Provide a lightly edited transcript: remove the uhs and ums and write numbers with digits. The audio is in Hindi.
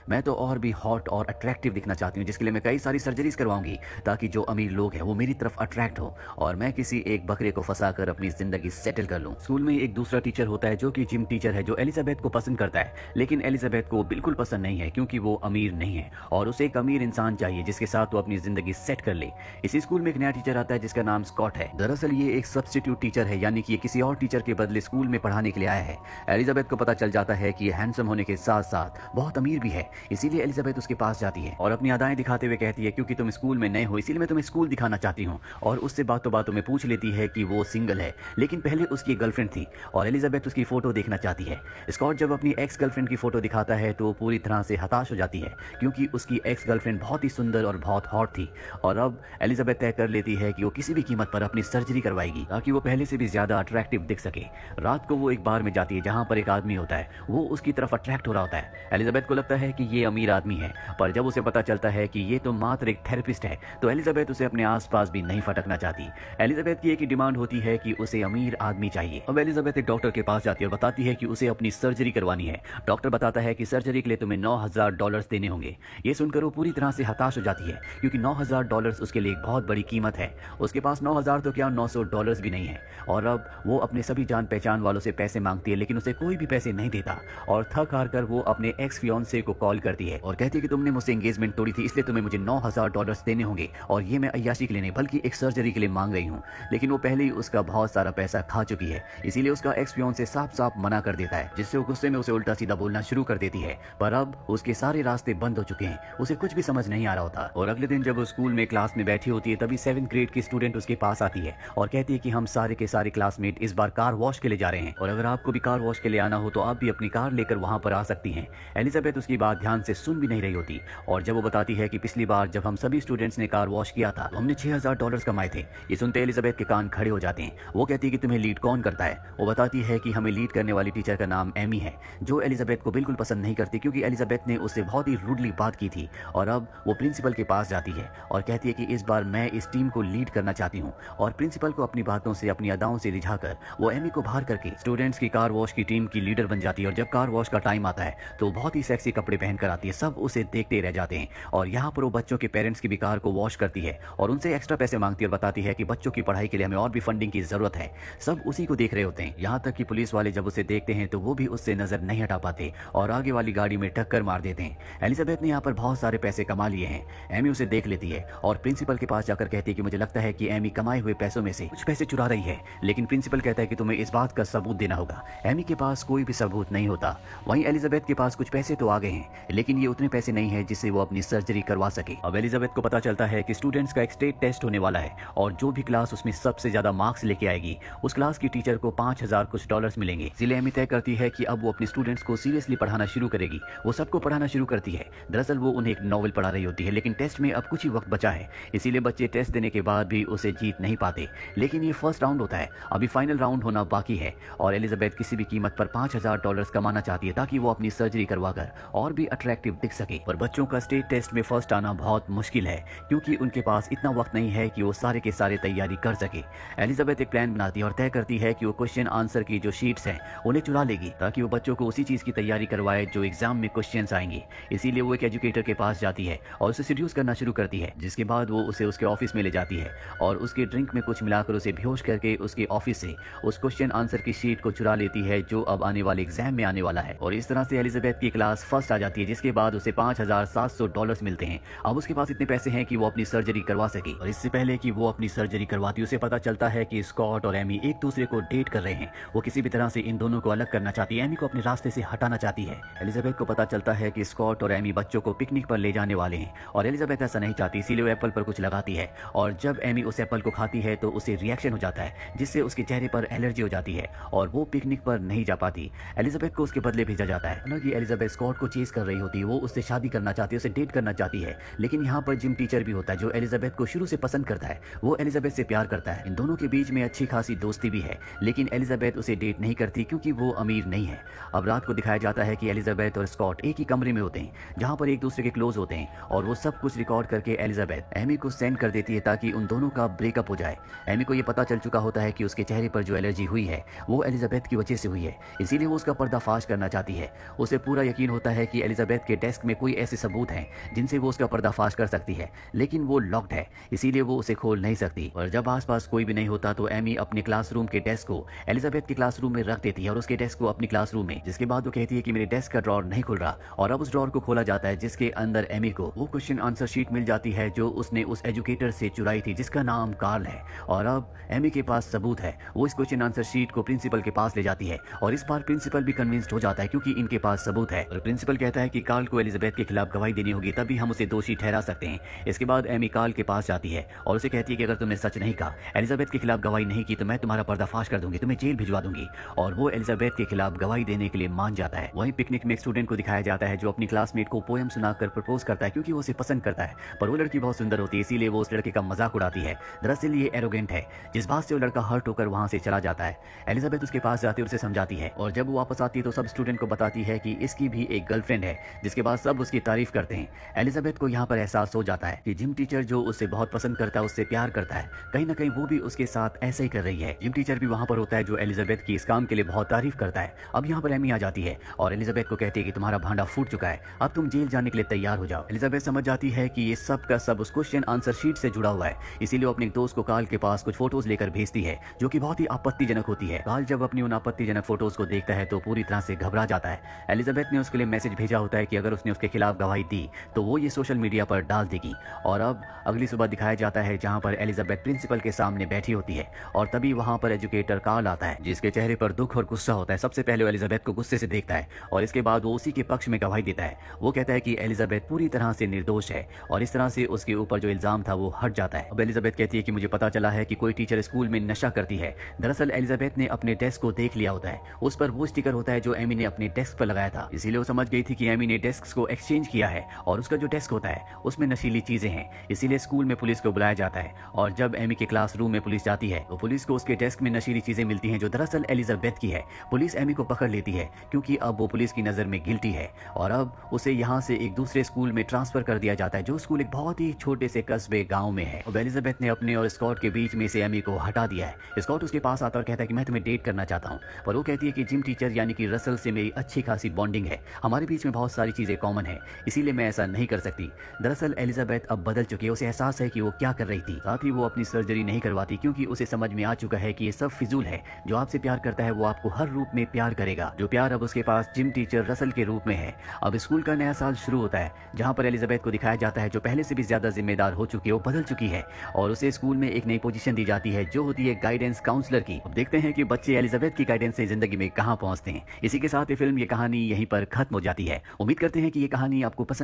मैं तो और भी हॉट और अट्रैक्टिव दिखना चाहती हूँ, जिसके लिए मैं कई सारी सर्जरीज करवाऊंगी ताकि जो अमीर लोग हैं वो मेरी तरफ अट्रैक्ट हो और मैं किसी एक बकरे को फंसाकर अपनी जिंदगी सेटल कर लूं। स्कूल में एक दूसरा टीचर होता है जो कि जिम टीचर है, जो एलिजाबेथ को पसंद करता है, लेकिन एलिजाबेथ को बिल्कुल पसंद नहीं है क्योंकि वो अमीर नहीं है और उसे एक अमीर इंसान चाहिए जिसके साथ वो अपनी जिंदगी सेट कर ले। इसी स्कूल में एक नया टीचर आता है जिसका नाम स्कॉट है। दरअसल ये एक सब्स्टिट्यूट टीचर है, यानी कि ये किसी और टीचर के बदले स्कूल में पढ़ाने के लिए आया है। एलिजाबेथ को पता चल जाता है कि ये हैंडसम होने के साथ साथ बहुत अमीर भी है, इसीलिए एलिजाबेथ उसके पास जाती है और अपनी अदाएं दिखाते हुए कहती है क्योंकि तुम स्कूल में नए हो इसीलिए मैं तुम्हें स्कूल दिखाना चाहती हूँ, और उससे बातों बातों में पूछ लेती है कि वो सिंगल है, लेकिन पहले उसकी एक गर्लफ्रेंड थी और एलिजाबेथ उसकी फोटो देखना चाहती है। स्कॉट जब अपनी एक्स गर्लफ्रेंड की फोटो दिखाता है तो पूरी तरह से हताश हो जाती है क्योंकि उसकी एक्स गर्लफ्रेंड बहुत ही सुंदर और बहुत हॉट थी और अब एलिजाबेथ तय कर लेती है कि वो किसी भी कीमत पर अपनी सर्जरी करवाएगी ताकि वो पहले से भी ज्यादा अट्रैक्टिव दिख सके। रात को वो एक बार में जाती है जहां पर एक आदमी होता है, वो उसकी तरफ अट्रैक्ट हो रहा होता है। एलिजाबेथ को लगता है कि ये अमीर आदमी है, पर जब उसे पता चलता है कि ये तो मात्र एक थेरेपिस्ट है तो एलिजाबेथ उसे अपने आसपास भी नहीं फटकना चाहती। एलिजाबेथ की एक ही डिमांड होती है कि उसे अमीर आदमी चाहिए। अब एलिजाबेथ एक डॉक्टर के पास जाती है और बताती है कि उसे अपनी सर्जरी करवानी है। डॉक्टर बताता है कि सर्जरी के लिए तुम्हें $9,000 देने होंगे। ये सुनकर वो पूरी तरह से हताश हो जाती है क्योंकि $9,000 उसके लिए एक बहुत बड़ी कीमत है। उसके पास 9,000 तो क्या $900 भी नहीं है और अब वो अपने सभी जान पहचान वालों से पैसे मांगती है, लेकिन उसे कोई भी पैसे नहीं देता और थक हार कर वो अपने एक्स फियांसे को कॉल करती है और कहती है कि तुमने मुझसे एंगेजमेंट तोड़ी थी इसलिए तुम्हें मुझे $9,000 देने होंगे और ये मैं अय्याशी के लिए नहीं बल्कि एक सर्जरी के लिए मांग रही हूँ। लेकिन वो पहले ही उसका बहुत सारा पैसा खा चुकी है, इसीलिए उसका एक्स फियांसे साफ साफ मना कर देता है, जिससे वो गुस्से में उसे उल्टा सीधा बोलना शुरू कर देती है। पर अब उसके सारे रास्ते बंद हो चुके हैं, उसे कुछ भी समझ नहीं आ रहा होता। और अगले दिन जब वो स्कूल में क्लास में बैठी होती है तभी 7th ग्रेड की स्टूडेंट उसके पास आती है और कहती है कि हम सारे के सारे क्लासमेट इस बार कार वॉश के लिए जा रहे हैं और अगर आपको भी कार वॉश के लिए आना हो तो आप भी अपनी कार लेकर वहां पर आ सकती हैं। एलिजाबेथ उसकी बात ध्यान से सुन भी नहीं रही होती और जब वो बताती है कि पिछली बार जब हम सभी स्टूडेंट्स ने कार वॉश किया था तो हमने $6,000 कमाए थे। ये सुनते एलिजाबेथ के कान खड़े हो जाते हैं। वो कहती है कि तुम्हें लीड कौन करता है। वो बताती है कि हमें लीड करने वाली टीचर का नाम एमी है, जो एलिजाबेथ को बिल्कुल पसंद नहीं करती क्योंकि एलिजाबेथ ने उससे बहुत ही रूडली बात की थी। और अब वो प्रिंसिपल के पास जाती है और कहती है कि इस बार मैं इस टीम को लीड करना चाहती हूँ और प्रिंसिपल को अपनी बातों से अपनी अदाओं से रिझाकर वो एमी को बाहर करके स्टूडेंट्स की कार वॉश की टीम की लीडर बन जाती है। और जब कार वॉश का टाइम आता है तो बहुत ही सेक्सी कपड़े पहनकर आती है, सब उसे देखते रह जाते हैं और यहाँ पर वो बच्चों के पेरेंट्स की भी कार को वॉश करती है और उनसे एक्स्ट्रा पैसे मांगती है और बताती है कि बच्चों की पढ़ाई के लिए हमें और भी फंडिंग की जरूरत है। सब उसी को देख रहे होते हैं, यहाँ तक कि पुलिस वाले जब उसे देखते हैं तो वो भी उससे नजर नहीं हटा पाते और आगे वाली गाड़ी में टक्कर मार देते हैं। एलिजाबेथ ने यहाँ पर बहुत सारे पैसे कमा लिए हैं। एमी उसे देख लेती है और प्रिंसिपल के पास जाकर कहती है कि मुझे लगता है कि एमी कमाए हुए पैसों में से कुछ पैसे चुरा रही है, लेकिन प्रिंसिपल कहता है कि तुम्हें इस बात का सबूत देना होगा। एमी के पास कोई भी सबूत नहीं होता। वहीं एलिजाबेथ के पास कुछ पैसे तो आ गए हैं, लेकिन ये उतने पैसे नहीं है जिससे वो अपनी सर्जरी करवा सके। अब एलिजाबेथ को पता चलता है कि स्टूडेंट्स का एक स्टेट टेस्ट होने वाला है और जो भी क्लास उसमें सबसे ज्यादा मार्क्स लेके आएगी उस क्लास की टीचर को $5,000 कुछ डॉलर्स मिलेंगे। इसलिए एमी तय करती है कि अब वो अपने स्टूडेंट्स को सीरियसली पढ़ाना शुरू करेगी। वो सबको पढ़ाना शुरू करती है। दरअसल वो उन्हें एक नॉवल पढ़ा रही होती है, लेकिन टेस्ट में अब कुछ ही वक्त बचा है, इसीलिए बच्चे टेस्ट देने के बाद भी उसे जीत नहीं पाते। लेकिन ये फर्स्ट राउंड होता है, अभी फाइनल राउंड होना बाकी है और एलिजाबेथ किसी भी कीमत पर $5,000 कमाना चाहती है ताकि वो अपनी सर्जरी करवाकर और भी अट्रैक्टिव दिख सके। पर बच्चों का स्टेट टेस्ट में फर्स्ट आना बहुत मुश्किल है क्योंकि उनके पास इतना वक्त नहीं है कि वो सारे के सारे तैयारी कर सके। एलिजाबेथ एक प्लान बनाती है और तय करती है कि वो क्वेश्चन आंसर की जो शीट्स हैं उन्हें चुरा लेगी ताकि वो बच्चों को उसी चीज की तैयारी करवाए जो एग्जाम में क्वेश्चंस आएंगे। इसीलिए वो एक एजुकेटर के पास जाती है और उसे सीड्यूस करना शुरू करती है, जिसके बाद वो उसे उसके ऑफिस में ले जाती है और उसके ड्रिंक में कुछ मिलाकर उसे बेहोश करके उसके ऑफिस से उस क्वेश्चन आंसर की शीट को चुरा लेती है जो अब आने वाले एग्जाम में आने वाला है। और इस तरह से एलिजाबेथ की क्लास फर्स्ट आ जाती है, जिसके बाद उसे $5,700 मिलते हैं। अब उसके पास इतने पैसे हैं कि वो अपनी सर्जरी करवा सके। और इससे पहले कि वो अपनी सर्जरी करवाती उसे पता चलता है कि स्कॉट और एमी एक दूसरे को डेट कर रहे हैं। वो किसी भी तरह से इन दोनों को अलग करना चाहती है, एमी को अपने रास्ते से हटाना चाहती है। एलिजाबेथ को पता चलता है कि स्कॉट और एमी बच्चों को पिकनिक पर ले जाने वाले हैं और एलिजाबेथ ऐसा नहीं चाहती, इसीलिए वो एप्पल पर कुछ लगाती है और जब एमी उस एप्पल को खाती है तो उसे रिएक्शन हो जाता है जिससे उसके चेहरे पर एलर्जी हो जाती है और वो पिकनिक पर नहीं जा पाती। एलिजाबेथ को उसके बदले भेजा जाता है। हालांकि एलिजाबेथ स्कॉट को चेज कर रही होती है, वो उससे शादी करना चाहती है, उसे डेट करना चाहती है, लेकिन यहाँ पर जिम टीचर भी होता है जो एलिजाबेथ को शुरू से पसंद करता है। वो एलिजाबेथ से प्यार करता है, इन दोनों के बीच में अच्छी खासी दोस्ती भी है, लेकिन एलिजाबेथ उसे डेट नहीं करती क्योंकि वो अमीर नहीं है। अब रात को दिखाया जाता है कि एलिजाबेथ और स्कॉट एक ही कमरे में होते हैं जहाँ पर एक दूसरे के क्लोज होते हैं और वो सब कुछ रिकॉर्ड करके एलिजाबेथ एमी को सेंड कर देती है ताकि उन दोनों का ब्रेकअप हो जाए। एमी को ये पता चल चुका होता है कि उसके चेहरे पर जो एलर्जी हुई है वो एलिजाबेथ की वजह से हुई है, इसीलिए वो उसका पर्दाफाश करना चाहती है। उसे पूरा यकीन होता है कि एलिजाबेथ के डेस्क में कोई ऐसे सबूत हैं जिनसे वो उसका पर्दाफाश कर सकती है, लेकिन वो लॉक्ड है, इसीलिए वो उसे खोल नहीं सकती। और जब आसपास कोई भी नहीं होता तो एमी अपने क्लासरूम के डेस्क को एलिजाबेथ के क्लासरूम में रख देती है और उसके डेस्क को अपनी क्लासरूम में, जिसके बाद वो कहती है कि मेरे डेस्क का ड्रॉर नहीं खुल रहा। और अब उस ड्रॉर को खोला जाता है जिसके अंदर एमी को वो क्वेश्चन आंसर शीट मिल जाती है जो उसने उस एजुकेटर से चुराई थी, जिसका नाम कार्ल है। और अब एमी के पास सबूत है। वो इस क्वेश्चन आंसर शीट को प्रिंसिपल के पास ले जाती है और इस बार प्रिंसिपल भी कन्विंस्ड हो जाता है क्योंकि इनके पास सबूत है। और प्रिंसिपल कहता है कि कार्ल को एलिजाबेथ के खिलाफ गवाही देनी होगी, तभी हम उसे दोषी ठहरा सकते हैं। इसके बाद एमी कार्ल के पास जाती है और उसे कहती है कि अगर तुमने सच नहीं कहा, एलिजाबेथ के खिलाफ गवाही नहीं की, तो मैं तुम्हारा पर्दाफाश कर दूंगी, तुम्हें जेल भिजवा दूंगी। और वो एलिजाबेथ के खिलाफ गवाही देने के लिए मान जाता है। वहीं पिकनिक में एक स्टूडेंट को दिखाया जाता है जो अपनी क्लासमेट को पोएम सुनाकर प्रपोज करता है क्योंकि वो उसे पसंद करता है, पर वो लड़की बहुत सुंदर होती है, इसीलिए वो उस लड़के का मजाक उड़ाती है। दरअसल ये एरोगेंट है, जिस बात से वो लड़का हर्ट होकर वहां से चला जाता है। एलिजाबेथ उसके पास जाती है, उसे समझाती है और जब वो वापस आती है तो सब स्टूडेंट को बताती है कि इसकी भी एक गर्लफ्रेंड है, जिसके बाद सब उसकी तारीफ करते हैं। एलिजाबेथ को यहाँ पर एहसास हो जाता है कि जिम टीचर जो उसे बहुत पसंद करता है, उससे प्यार करता है, कहीं ना कहीं वो भी उसके साथ ऐसे ही कर रही है। जिम टीचर भी वहां पर होता है जो एलिजाबेथ की इस काम के लिए बहुत तारीफ करता है। अब यहाँ पर एमी आ जाती है और एलिजाबेथ को कहती है कि तुम्हारा भांडा फूट चुका है, अब तुम जेल जाने के लिए तैयार हो जाओ। एलिजाबेथ समझ जाती है कि ये सब का सब उस क्वेश्चन आंसर शीट से जुड़ा हुआ है, इसीलिए वो अपने दोस्त को कार्ल के पास कुछ फोटोज लेकर भेजती है जो कि बहुत ही आपत्तिजनक होती है। कार्ल जब अपनी उन आपत्तिजनक फोटोज को देखता है तो पूरी तरह से घबरा जाता है। एलिजाबेथ ने उसके लिए मैसेज भेजा होता है कि अगर उसने उसके खिलाफ गवाही दी तो वो ये सोशल मीडिया पर डाल देगी। और अब अगली सुबह दिखाया जाता है जहां पर एलिजाबेथ प्रिंसिपल के सामने बैठी होती है और तभी वहां पर एजुकेटर कार्ल आता है, जिसके चेहरे पर दुख और गुस्सा होता है। सबसे पहले वो एलिजाबेथ को गुस्से से देखता है और इसके बाद वो उसी के पक्ष में गवाही देता है। वो कहता है कि एलिजाबेथ पूरी तरह से निर्दोष है और इस तरह से उसके ऊपर जो इल्जाम था वो हट जाता है। अब एलिजाबेथ कहती है कि मुझे पता चला है कि कोई टीचर स्कूल में नशा करती है। दरअसल एलिजाबेथ ने अपने डेस्क को देख लिया होता है, उस पर वो स्टिकर होता है जो एमी ने अपने डेस्क पर लगाया था, इसीलिए वो समझ गई थी कि एमी ने डेस्क को एक्सचेंज किया है और उसका जो डेस्क होता है उसमें नशीली चीजें हैं, इसीलिए स्कूल में पुलिस को बुलाया जाता है। और जब एमी के क्लासरूम में पुलिस जाती है तो पुलिस को उसके डेस्क में नशीली चीजें मिलती हैं जो दरअसल एलिजाबेथ की है। पुलिस एमी को पकड़ लेती है क्योंकि अब वो पुलिस की नजर में गिल्टी है और अब उसे यहाँ से एक दूसरे स्कूल में ट्रांसफर कर दिया जाता है जो स्कूल एक बहुत ही छोटे से कस्बे गांव में है। अब एलिजाबेथ ने अपने और स्कॉट के बीच में से एमी को हटा दिया है। स्कॉट उसके पास आता और कहता है कि मैं तुम्हें डेट करना चाहता हूँ, पर वो कहती है कि जिम टीचर यानी कि रसल से मेरी अच्छी खासी बॉन्डिंग है, हमारे बीच में बहुत सारी चीजें कॉमन है, इसीलिए मैं ऐसा नहीं कर सकती। दरअसल एलिजाबेथ अब बदल चुकी है, उसे एहसास है कि वो क्या कर रही थी। साथ ही वो अपनी सर्जरी नहीं करवाती क्योंकि उसे समझ में आ चुका है कि ये सब फिजूल है। जो आपसे प्यार करता है वो आपको हर रूप में प्यार करेगा। जो प्यार अब उसके पास जिम टीचर रसल के रूप में है। अब स्कूल का नया साल शुरू होता है जहाँ पर एलिजाबेथ को दिखाया जाता है जो पहले से भी ज्यादा जिम्मेदार हो चुकी है, वो बदल चुकी है और उसे स्कूल में एक नई पोजीशन दी जाती है जो होती है गाइडेंस काउंसलर की। अब देखते हैं कि बच्चे एलिजाबेथ की गाइडेंस से जिंदगी में कहाँ पहुंचते हैं। इसी के साथ ये फिल्म, ये कहानी यहीं पर खत्म हो जाती है। उम्मीद करते हैं कि ये कहानी आपको पसंद